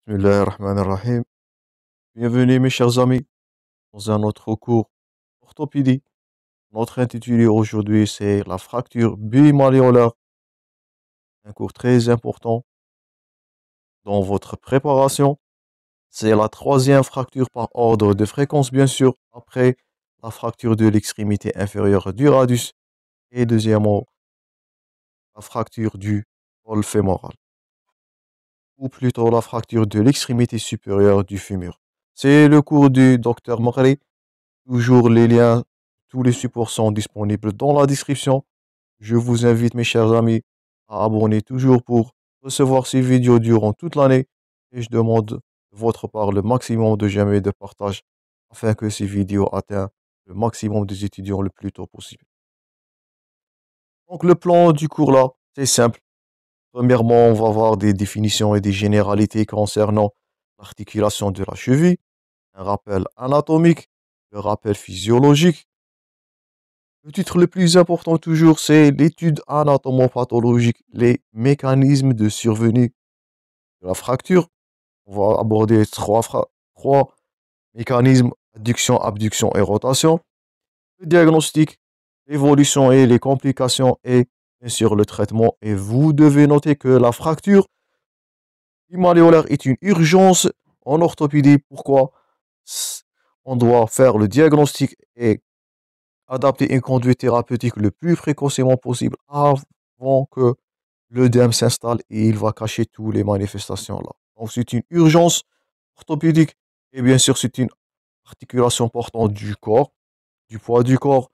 Bismillahirrahmanirrahim. Bienvenue mes chers amis dans un autre cours orthopédie. Notre intitulé aujourd'hui c'est la fracture bimalléolaire, un cours très important dans votre préparation. C'est la troisième fracture par ordre de fréquence bien sûr, après la fracture de l'extrémité inférieure du radius et deuxièmement la fracture du col fémoral, ou plutôt la fracture de l'extrémité supérieure du fémur. C'est le cours du docteur Maghri. Toujours les liens, tous les supports sont disponibles dans la description. Je vous invite, mes chers amis, à abonner toujours pour recevoir ces vidéos durant toute l'année. Et je demande de votre part le maximum de j'aime et de partage afin que ces vidéos atteignent le maximum des étudiants le plus tôt possible. Donc, le plan du cours là, c'est simple. Premièrement, on va voir des définitions et des généralités concernant l'articulation de la cheville, un rappel anatomique, le rappel physiologique. Le titre le plus important toujours, c'est l'étude anatomopathologique, les mécanismes de survenue de la fracture. On va aborder trois mécanismes, adduction, abduction et rotation. Le diagnostic, l'évolution et les complications et bien sûr le traitement. Et vous devez noter que la fracture bimalléolaire est une urgence en orthopédie. Pourquoi? On doit faire le diagnostic et adapter une conduite thérapeutique le plus précocement possible avant que l'œdème s'installe et il va cacher toutes les manifestations là. Donc c'est une urgence orthopédique et bien sûr c'est une articulation portant du corps, du poids du corps.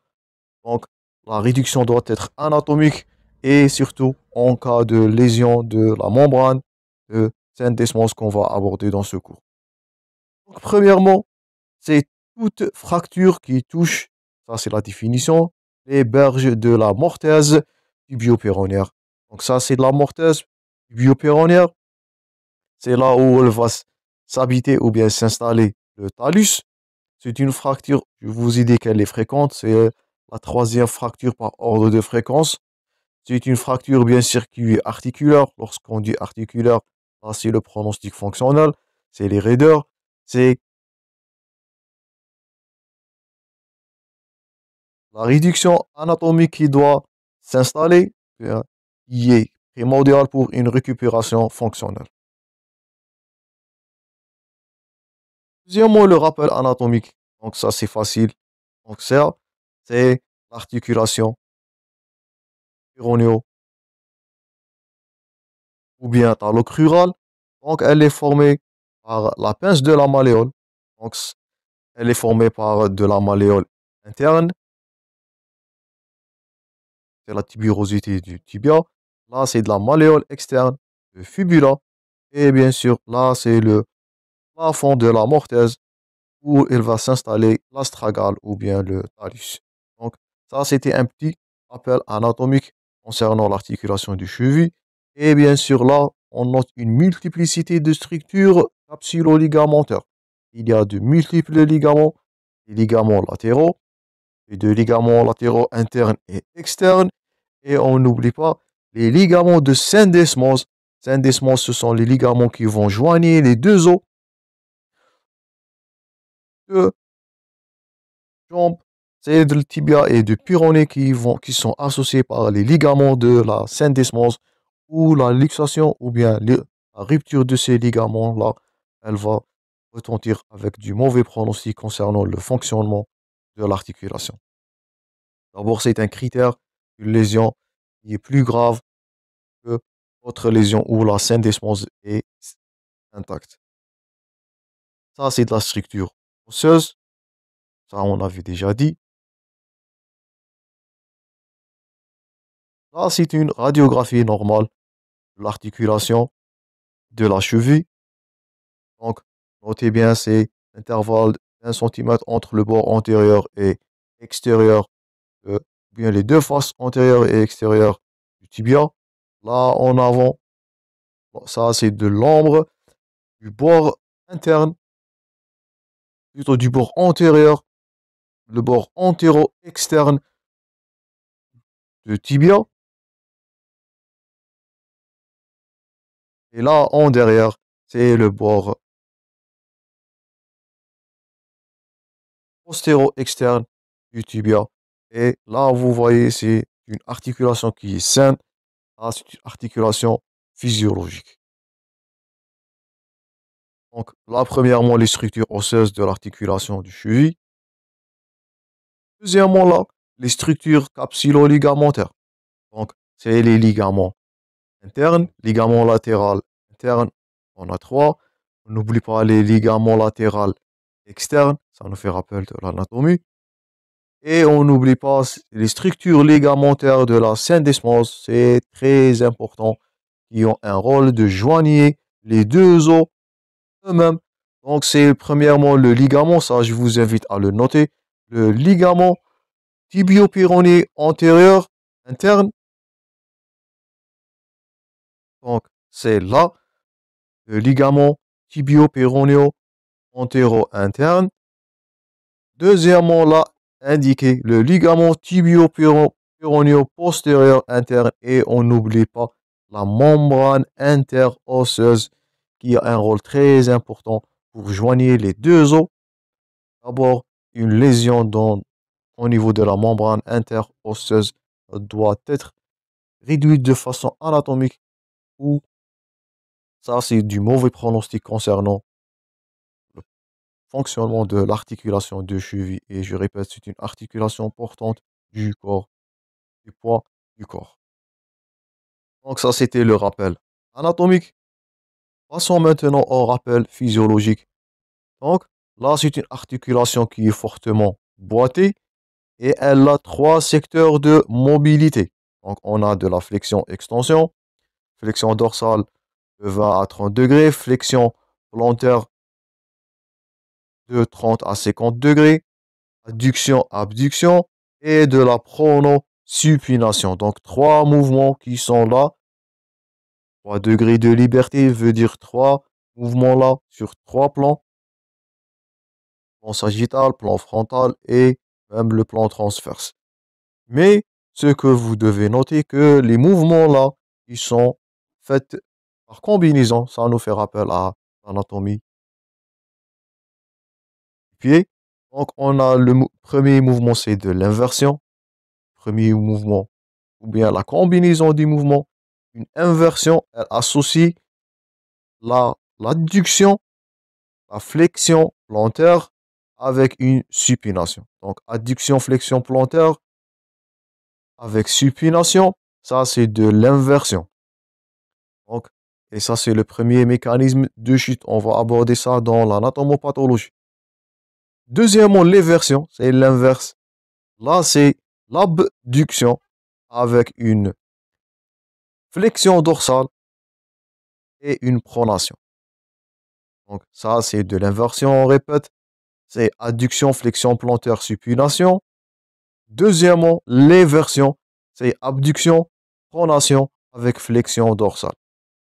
Donc la réduction doit être anatomique et surtout en cas de lésion de la membrane de syndesmose qu'on va aborder dans ce cours. Donc premièrement, c'est toute fracture qui touche, ça c'est la définition, les berges de la mortaise tibio-péronéère. Donc ça c'est de la mortaise tibio-péronéère. C'est là où elle va s'habiter ou bien s'installer le talus. C'est une fracture, je vous ai dit qu'elle est fréquente, c'est la troisième fracture par ordre de fréquence. C'est une fracture bien sûr qui est articulaire. Lorsqu'on dit articulaire, là c'est le pronostic fonctionnel, c'est les raideurs, c'est la réduction anatomique qui doit s'installer, qui est primordiale pour une récupération fonctionnelle. Deuxièmement, le rappel anatomique. Donc ça, c'est facile. Donc ça, c'est l'articulation péronéo ou bien talocrurale. Donc elle est formée par la pince de la malléole. Donc elle est formée par de la malléole interne. C'est la tuberosité du tibia. Là, c'est de la malléole externe, le fibula. Et bien sûr, là, c'est le plafond de la mortaise où il va s'installer l'astragale ou bien le talus. Donc, ça, c'était un petit rappel anatomique concernant l'articulation du cheville. Et bien sûr, là, on note une multiplicité de structures capsulo-ligamentaires. Il y a de multiples ligaments, des ligaments latéraux, et de ligaments latéraux internes et externes. Et on n'oublie pas les ligaments de syndesmose. Syndesmose, ce sont les ligaments qui vont joindre les deux os de jambes, c'est le tibia et du pyrénées qui sont associés par les ligaments de la syndesmose ou la luxation ou bien la rupture de ces ligaments-là, elle va retentir avec du mauvais pronostic concernant le fonctionnement de l'articulation. D'abord, c'est un critère, une lésion qui est plus grave que votre lésion où la syndesmose est intacte. Ça, c'est de la structure osseuse, ça on avait déjà dit. Là, c'est une radiographie normale de l'articulation de la cheville. Donc, notez bien, c'est l'intervalle d'1 centimètre entre le bord antérieur et extérieur, bien les deux faces antérieures et extérieures du tibia. Là, en avant, bon, ça c'est de l'ombre du bord interne, plutôt du bord antérieur, le bord antéro-externe du tibia. Et là, en derrière, c'est le bord postéro-externe du tibia. Et là, vous voyez, c'est une articulation qui est saine. Ah, c'est une articulation physiologique. Donc, là, premièrement, les structures osseuses de l'articulation du cheville. Deuxièmement, là, les structures capsulo-ligamentaires. Donc, c'est les ligaments internes, ligaments latéraux internes, on a trois. On n'oublie pas les ligaments latéraux externes, ça nous fait rappel de l'anatomie. Et on n'oublie pas les structures ligamentaires de la syndesmose, c'est très important, qui ont un rôle de joigner les deux os eux-mêmes. Donc, c'est premièrement le ligament, ça, je vous invite à le noter. Le ligament tibio-péroné antérieur interne. Donc, c'est là, le ligament tibio-péronéo antéro-interne. Deuxièmement, là, indiqué le ligament tibio-péronéo postérieur interne. Et on n'oublie pas la membrane interosseuse qui a un rôle très important pour joigner les deux os. D'abord, une lésion au niveau de la membrane interosseuse doit être réduite de façon anatomique ou ça, c'est du mauvais pronostic concernant le fonctionnement de l'articulation de cheville. Et je répète, c'est une articulation portante du corps, du poids du corps. Donc ça, c'était le rappel anatomique. Passons maintenant au rappel physiologique. Donc là, c'est une articulation qui est fortement boitée et elle a trois secteurs de mobilité. Donc on a de la flexion-extension, flexion dorsale de 20 à 30 degrés, flexion plantaire de 30 à 50 degrés, adduction, abduction et de la pronosupination. Donc, trois mouvements qui sont là. 3 degrés de liberté veut dire trois mouvements là sur trois plans. Plan sagittal, plan frontal et même le plan transverse. Mais ce que vous devez noter que les mouvements là, ils sont faits par combinaison. Ça nous fait rappel à l'anatomie du pied. Donc, on a le premier mouvement, c'est de l'inversion. Premier mouvement, ou bien la combinaison des mouvements. Une inversion, elle associe l'adduction, la flexion plantaire avec une supination. Donc, adduction, flexion plantaire avec supination, ça c'est de l'inversion. Donc, et ça c'est le premier mécanisme de chute. On va aborder ça dans l'anatomopathologie. Deuxièmement, l'éversion, c'est l'inverse. Là, c'est l'abduction avec une flexion dorsale et une pronation. Donc ça, c'est de l'inversion, on répète. C'est adduction, flexion plantaire, supination. Deuxièmement, l'éversion, c'est abduction, pronation avec flexion dorsale.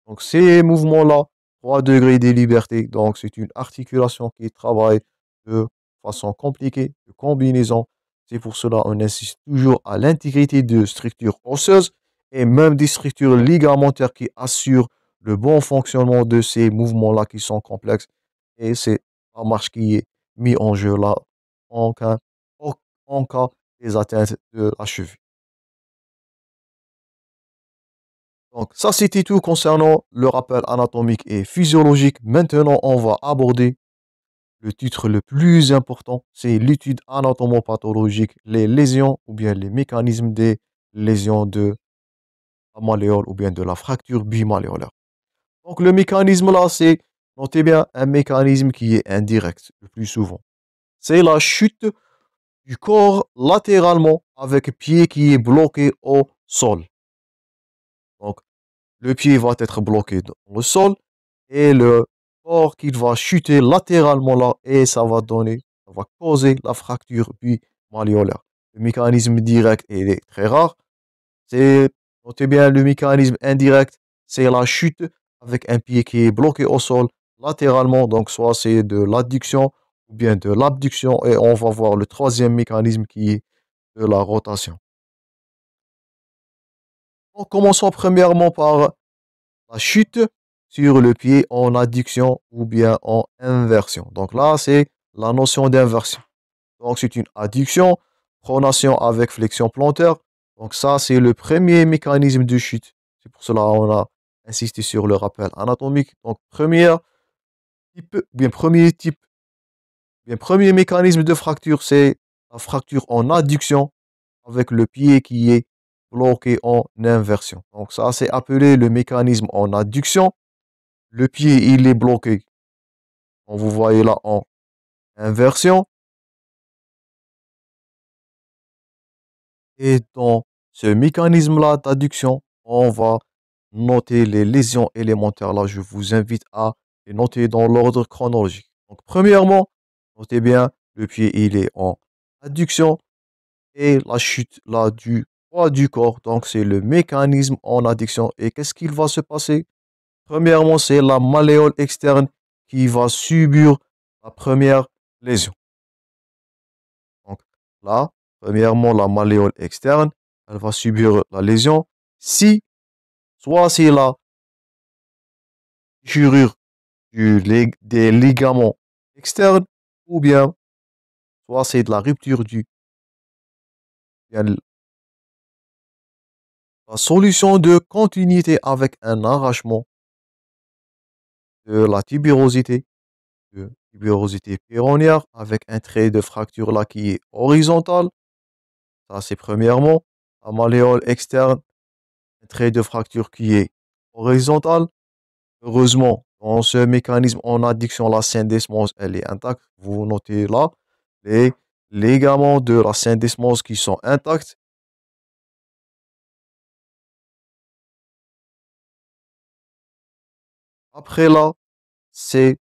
Donc ces mouvements-là, 3 degrés de liberté. Donc c'est une articulation qui travaille de façon compliquée, de combinaison. C'est pour cela qu'on insiste toujours à l'intégrité de structures osseuses et même des structures ligamentaires qui assurent le bon fonctionnement de ces mouvements-là qui sont complexes. Et c'est la marche qui est mise en jeu là en cas, en cas des atteintes de la cheville. Donc, ça, c'était tout concernant le rappel anatomique et physiologique. Maintenant, on va aborder le titre le plus important. C'est l'étude anatomopathologique, les lésions ou bien les mécanismes des lésions de la malléole ou bien de la fracture bimalléolaire. Donc, le mécanisme là, c'est, notez bien, un mécanisme qui est indirect le plus souvent. C'est la chute du corps latéralement avec pied qui est bloqué au sol. Donc, le pied va être bloqué dans le sol et le corps qui va chuter latéralement là et ça va causer la fracture bimalléolaire. Le mécanisme direct est très rare. C'est, notez bien, le mécanisme indirect, c'est la chute avec un pied qui est bloqué au sol latéralement. Donc, soit c'est de l'adduction ou bien de l'abduction et on va voir le troisième mécanisme qui est de la rotation. Donc, commençons premièrement par la chute sur le pied en adduction ou bien en inversion. Donc là, c'est la notion d'inversion. Donc c'est une adduction, pronation avec flexion plantaire. Donc ça, c'est le premier mécanisme de chute. C'est pour cela qu'on a insisté sur le rappel anatomique. Donc premier mécanisme de fracture, c'est la fracture en adduction avec le pied qui est bloqué en inversion. Donc ça, c'est appelé le mécanisme en adduction. Le pied, il est bloqué. On vous voyez là en inversion. Et dans ce mécanisme-là d'adduction, on va noter les lésions élémentaires. Là, je vous invite à les noter dans l'ordre chronologique. Donc, premièrement, notez bien, le pied, il est en adduction et la chute là du poids du corps. Donc, c'est le mécanisme en adduction. Et qu'est-ce qu'il va se passer? Premièrement, c'est la malléole externe qui va subir la première lésion. Donc là, premièrement, la malléole externe, elle va subir la lésion. Si, soit c'est la déchirure des ligaments externes, ou bien, soit c'est de la rupture bien, la solution de continuité avec un arrachement de la tibérosité péronnière, avec un trait de fracture là qui est horizontal. Ça, c'est premièrement. La malléole externe, un trait de fracture qui est horizontal. Heureusement, dans ce mécanisme en adduction, la syndesmose, elle est intacte. Vous notez là les ligaments de la syndesmose qui sont intacts. Après là, c'est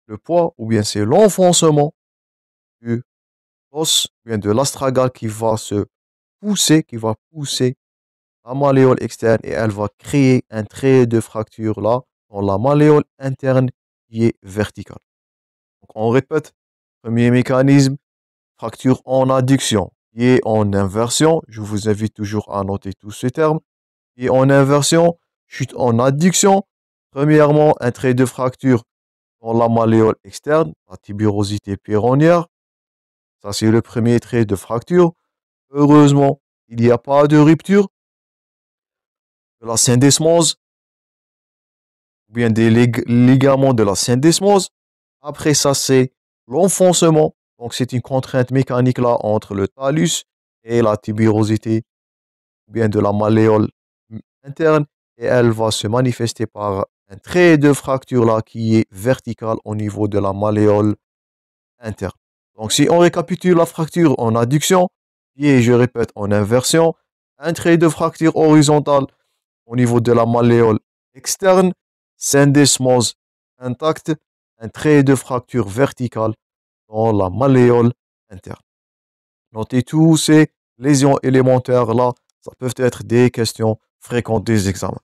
le poids ou bien c'est l'enfoncement du os, ou bien de l'astragale qui va pousser la malléole externe et elle va créer un trait de fracture là dans la malléole interne qui est verticale. Donc on répète, premier mécanisme, fracture en adduction et en inversion. Je vous invite toujours à noter tous ces termes. Et en inversion, chute en adduction. Premièrement, un trait de fracture dans la malléole externe, la tibérosité péronnière. Ça, c'est le premier trait de fracture. Heureusement, il n'y a pas de rupture de la syndesmose ou bien des ligaments de la syndesmose. Après ça, c'est l'enfoncement. Donc, c'est une contrainte mécanique là entre le talus et la tibérosité ou bien de la malléole interne. Et elle va se manifester par un trait de fracture là qui est vertical au niveau de la malléole interne. Donc, si on récapitule la fracture en adduction, et je répète en inversion, un trait de fracture horizontale au niveau de la malléole externe, syndesmose intacte, un trait de fracture verticale dans la malléole interne. Notez tous ces lésions élémentaires là, ça peut être des questions fréquentes des examens.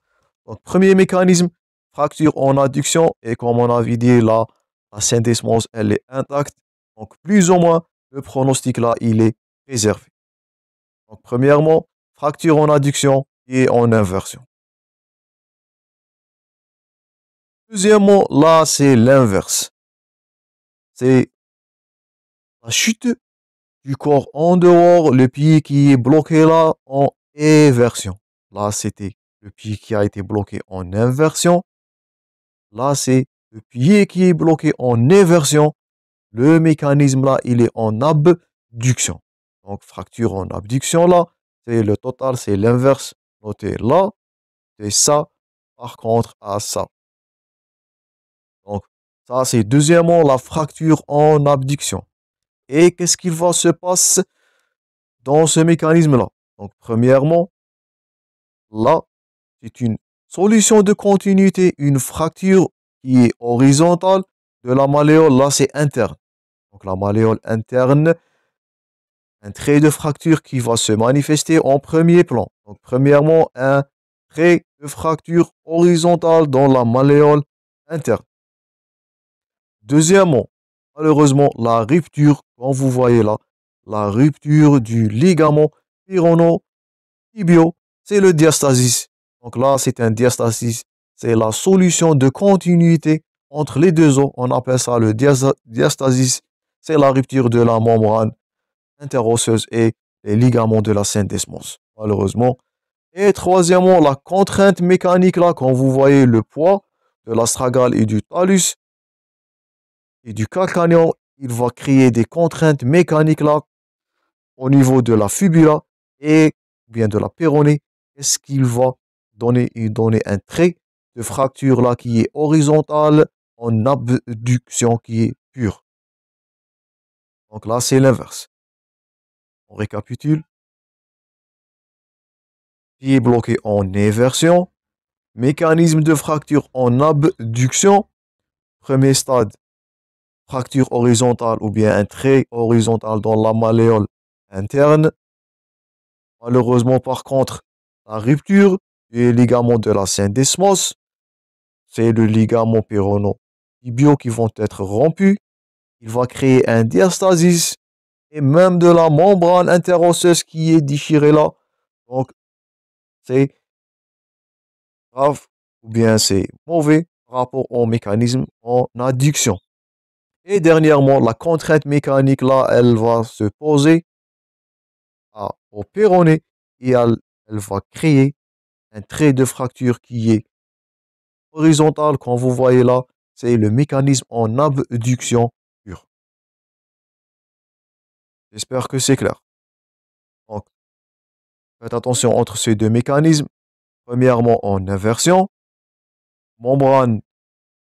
Donc, premier mécanisme, fracture en adduction, et comme on avait dit là, la syndesmose, elle est intacte. Donc, plus ou moins, le pronostic là, il est réservé. Donc, premièrement, fracture en adduction et en inversion. Deuxièmement, là, c'est l'inverse. C'est la chute du corps en dehors, le pied qui est bloqué là en éversion. Là, c'était le pied qui a été bloqué en inversion. Là, c'est le pied qui est bloqué en éversion. Le mécanisme là, il est en abduction. Donc, fracture en abduction là, c'est le total, c'est l'inverse. Notez là, c'est ça, par contre, à ça. Donc, ça, c'est deuxièmement la fracture en abduction. Et qu'est-ce qu'il va se passer dans ce mécanisme-là? Donc, premièrement, là, c'est une solution de continuité, une fracture qui est horizontale de la malléole. Là, c'est interne. Donc, la malléole interne, un trait de fracture qui va se manifester en premier plan. Donc, premièrement, un trait de fracture horizontale dans la malléole interne. Deuxièmement, malheureusement, la rupture, comme vous voyez là, la rupture du ligament pyrono-tibio, c'est le diastasis. Donc là, c'est un diastasis c'est la solution de continuité entre les deux os. On appelle ça le diastasis. C'est la rupture de la membrane interosseuse et les ligaments de la syndesmose, malheureusement. Et troisièmement, la contrainte mécanique, là, quand vous voyez le poids de l'astragale et du talus et du calcanéum, il va créer des contraintes mécaniques, là, au niveau de la fibula et bien de la péronée. Est-ce qu'il va donner un trait de fracture, là, qui est horizontal en abduction, qui est pure. Donc là, c'est l'inverse. On récapitule. Pied bloqué en inversion. Mécanisme de fracture en abduction. Premier stade, fracture horizontale ou bien un trait horizontal dans la malléole interne. Malheureusement, par contre, la rupture du ligament de la syndesmose, c'est le ligament pérono-tibio qui vont être rompus. Il va créer un diastasis et même de la membrane interosseuse qui est déchirée là. Donc, c'est grave ou bien c'est mauvais par rapport au mécanisme en adduction. Et dernièrement, la contrainte mécanique là, elle va se poser au péroné et elle va créer un trait de fracture qui est horizontal. Quand vous voyez là, c'est le mécanisme en abduction pure. J'espère que c'est clair. Donc, faites attention entre ces deux mécanismes. Premièrement, en inversion, membrane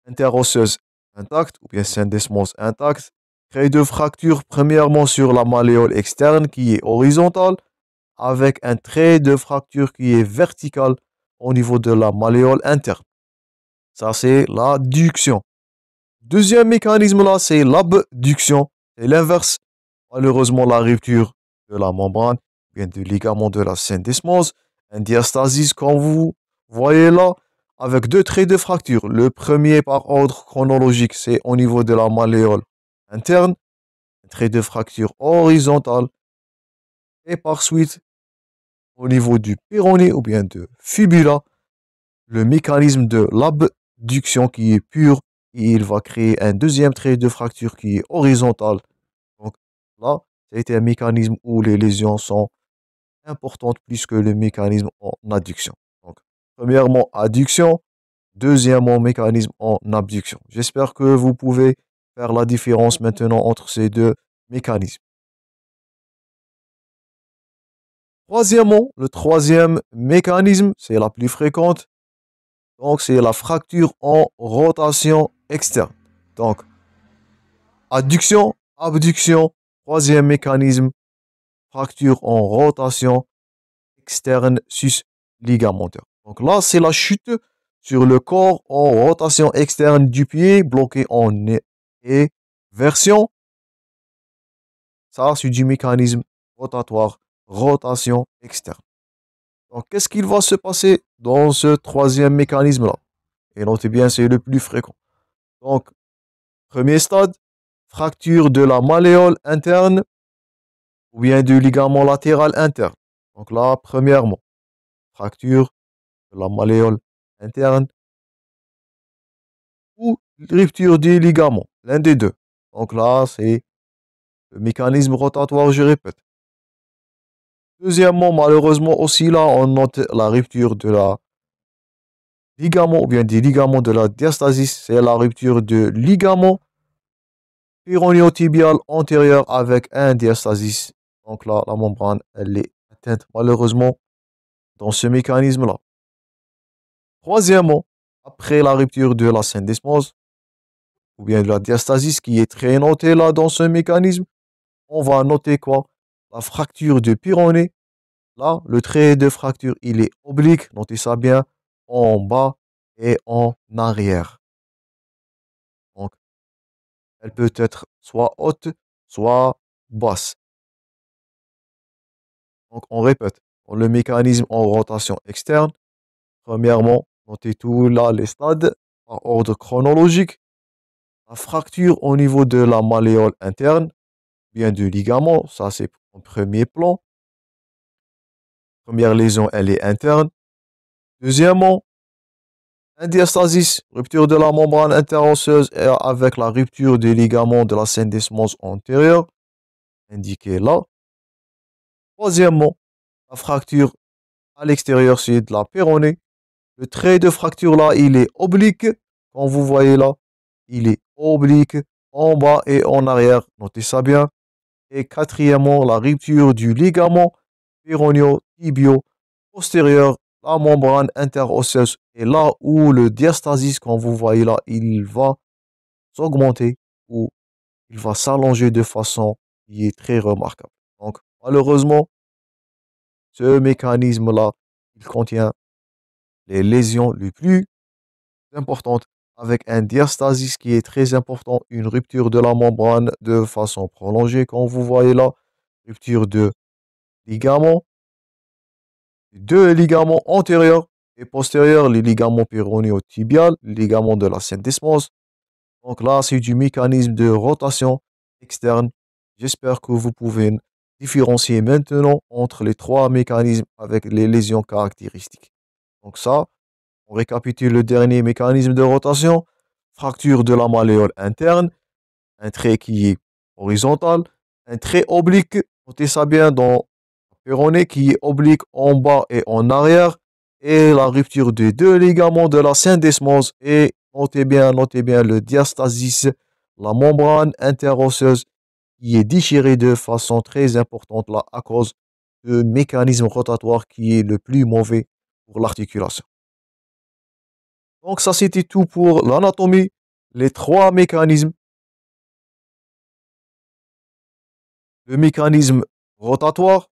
interosseuse intacte ou bien syndesmose intacte, crée de fracture premièrement sur la malléole externe qui est horizontale avec un trait de fracture qui est vertical au niveau de la malléole interne. Ça, c'est l'adduction. Deuxième mécanisme là, c'est l'abduction. C'est l'inverse. Malheureusement, la rupture de la membrane, bien du ligament de la syndesmose, un diastasis comme vous voyez là, avec deux traits de fracture. Le premier par ordre chronologique, c'est au niveau de la malléole interne, un trait de fracture horizontal, et par suite, au niveau du péroné ou bien de fibula, le mécanisme de l'abduction qui est pur, et il va créer un deuxième trait de fracture qui est horizontal. Donc là, c'est un mécanisme où les lésions sont importantes plus que le mécanisme en adduction. Donc, premièrement, adduction. Deuxièmement, mécanisme en abduction. J'espère que vous pouvez faire la différence maintenant entre ces deux mécanismes. Troisièmement, le troisième mécanisme, c'est la plus fréquente. Donc, c'est la fracture en rotation externe. Donc, adduction, abduction, troisième mécanisme, fracture en rotation externe sus-ligamentaire. Donc là, c'est la chute sur le corps en rotation externe du pied, bloqué en version. Ça, c'est du mécanisme rotatoire, rotation externe. Donc, qu'est-ce qu'il va se passer dans ce troisième mécanisme-là? Et notez bien, c'est le plus fréquent. Donc, premier stade, fracture de la malléole interne ou bien du ligament latéral interne. Donc là, premièrement, fracture de la malléole interne ou rupture du ligament, l'un des deux. Donc là, c'est le mécanisme rotatoire, je répète. Deuxièmement, malheureusement aussi là, on note la rupture de la ligament ou bien des ligaments de la diastasis, c'est la rupture de ligament péronio-tibial antérieur avec un diastasis. Donc là, la membrane, elle est atteinte malheureusement dans ce mécanisme-là. Troisièmement, après la rupture de la syndesmose, ou bien de la diastasis qui est très notée là dans ce mécanisme, on va noter quoi? La fracture du péroné. Là, le trait de fracture, il est oblique, notez ça bien, en bas et en arrière. Donc, elle peut être soit haute, soit basse. Donc, on répète, le mécanisme en rotation externe, premièrement, notez tout là les stades en ordre chronologique. La fracture au niveau de la malléole interne, bien du ligament, ça c'est en premier plan. Première lésion, elle est interne. Deuxièmement, Un diastasis, rupture de la membrane interosseuse et avec la rupture des ligaments de la syndesmose antérieure, indiqué là. Troisièmement, la fracture à l'extérieur, c'est de la péronée. Le trait de fracture là, il est oblique. Quand vous voyez là, il est oblique en bas et en arrière. Notez ça bien. Et quatrièmement, la rupture du ligament péronio-tibio postérieur, la membrane interosseuse. Et là où le diastasis, quand vous voyez là, il va s'augmenter ou il va s'allonger de façon qui est très remarquable. Donc, malheureusement, ce mécanisme-là, il contient les lésions les plus importantes avec un diastasis qui est très important, une rupture de la membrane de façon prolongée, comme vous voyez là, rupture de ligaments, deux ligaments antérieurs et postérieurs, les ligaments péronio-tibial, les ligaments de la syndesmose. Donc là, c'est du mécanisme de rotation externe. J'espère que vous pouvez différencier maintenant entre les trois mécanismes avec les lésions caractéristiques. Donc ça, on récapitule le dernier mécanisme de rotation, fracture de la malléole interne, un trait qui est horizontal, un trait oblique, notez ça bien dans le péroné qui est oblique en bas et en arrière, et la rupture des deux ligaments de la syndesmose, et notez bien le diastasis, la membrane interosseuse qui est déchirée de façon très importante là à cause du mécanisme rotatoire qui est le plus mauvais pour l'articulation. Donc ça, c'était tout pour l'anatomie, les trois mécanismes. Le mécanisme rotatoire,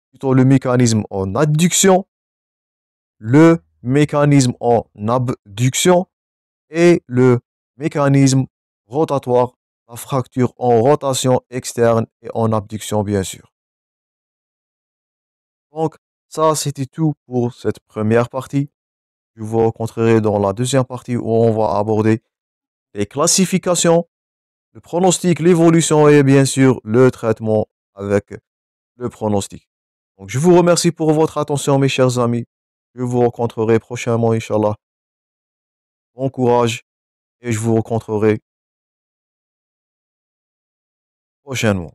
plutôt le mécanisme en adduction, le mécanisme en abduction et le mécanisme rotatoire, la fracture en rotation externe et en abduction, bien sûr. Donc ça, c'était tout pour cette première partie. Je vous rencontrerai dans la deuxième partie où on va aborder les classifications, le pronostic, l'évolution et bien sûr le traitement avec le pronostic. Donc je vous remercie pour votre attention mes chers amis. Je vous rencontrerai prochainement, Inch'Allah. Bon courage et je vous rencontrerai prochainement.